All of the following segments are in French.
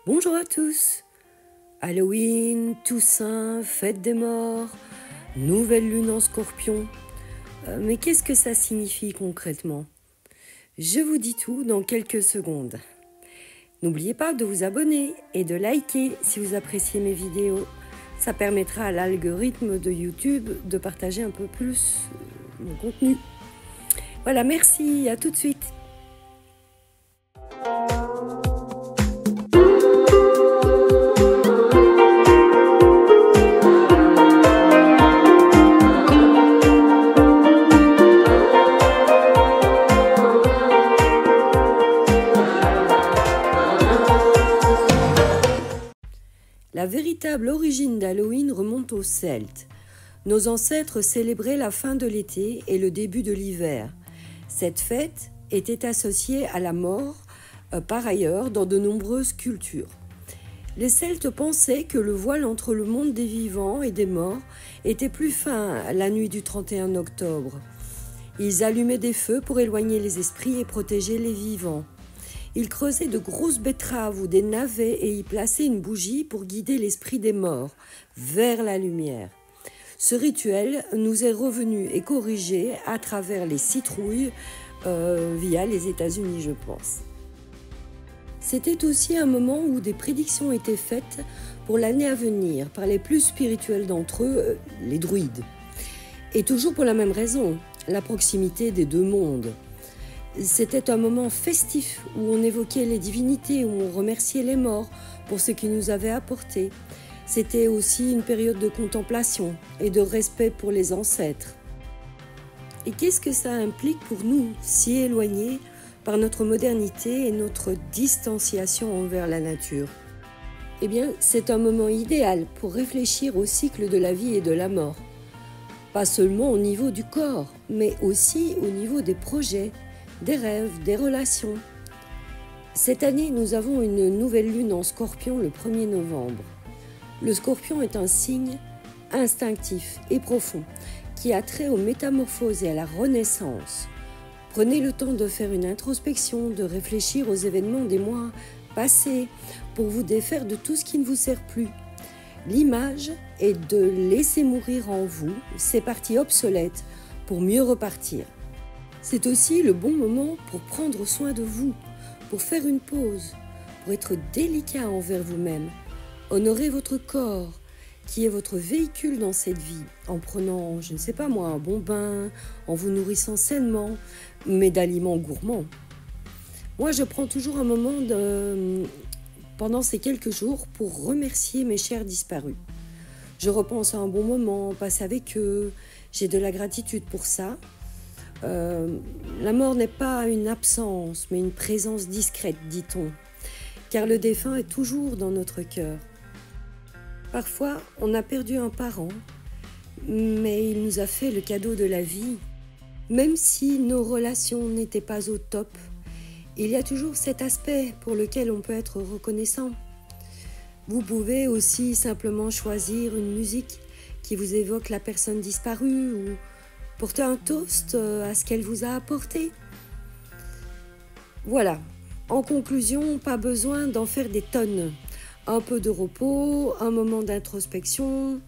Bonjour à tous. Halloween, Toussaint, fête des morts, nouvelle lune en Scorpion. Mais qu'est-ce que ça signifie concrètement? Je vous dis tout dans quelques secondes. N'oubliez pas de vous abonner et de liker si vous appréciez mes vidéos. Ça permettra à l'algorithme de YouTube de partager un peu plus mon contenu. Voilà, merci, à tout de suite. La véritable origine d'Halloween remonte aux Celtes. Nos ancêtres célébraient la fin de l'été et le début de l'hiver. Cette fête était associée à la mort, par ailleurs, dans de nombreuses cultures. Les Celtes pensaient que le voile entre le monde des vivants et des morts était plus fin la nuit du 31 octobre. Ils allumaient des feux pour éloigner les esprits et protéger les vivants. Ils creusaient de grosses betteraves ou des navets et y plaçaient une bougie pour guider l'esprit des morts vers la lumière. Ce rituel nous est revenu et corrigé à travers les citrouilles via les États-Unis, je pense. C'était aussi un moment où des prédictions étaient faites pour l'année à venir par les plus spirituels d'entre eux, les druides. Et toujours pour la même raison, la proximité des deux mondes. C'était un moment festif où on évoquait les divinités, où on remerciait les morts pour ce qu'ils nous avaient apporté. C'était aussi une période de contemplation et de respect pour les ancêtres. Et qu'est-ce que ça implique pour nous, si éloignés par notre modernité et notre distanciation envers la nature? Eh bien, c'est un moment idéal pour réfléchir au cycle de la vie et de la mort. Pas seulement au niveau du corps, mais aussi au niveau des projets, des rêves, des relations. Cette année, nous avons une nouvelle lune en Scorpion le 1er novembre. Le Scorpion est un signe instinctif et profond qui a trait aux métamorphoses et à la renaissance. Prenez le temps de faire une introspection, de réfléchir aux événements des mois passés pour vous défaire de tout ce qui ne vous sert plus. L'image est de laisser mourir en vous ces parties obsolètes pour mieux repartir. C'est aussi le bon moment pour prendre soin de vous, pour faire une pause, pour être délicat envers vous-même. Honorez votre corps, qui est votre véhicule dans cette vie, en prenant, je ne sais pas moi, un bon bain, en vous nourrissant sainement, mais d'aliments gourmands. Moi, je prends toujours un moment pendant ces quelques jours pour remercier mes chers disparus. Je repense à un bon moment passé avec eux, j'ai de la gratitude pour ça. La mort n'est pas une absence, mais une présence discrète, dit-on, car le défunt est toujours dans notre cœur. Parfois, on a perdu un parent, mais il nous a fait le cadeau de la vie. Même si nos relations n'étaient pas au top, il y a toujours cet aspect pour lequel on peut être reconnaissant. Vous pouvez aussi simplement choisir une musique qui vous évoque la personne disparue ou porter un toast à ce qu'elle vous a apporté. Voilà, en conclusion, pas besoin d'en faire des tonnes. Un peu de repos, un moment d'introspection,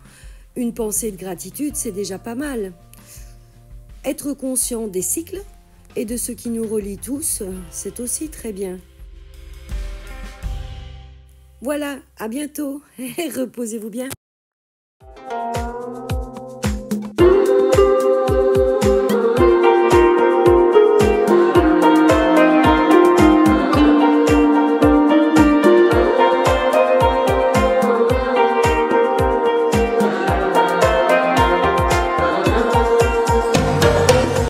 une pensée de gratitude, c'est déjà pas mal. Être conscient des cycles et de ce qui nous relie tous, c'est aussi très bien. Voilà, à bientôt et reposez-vous bien.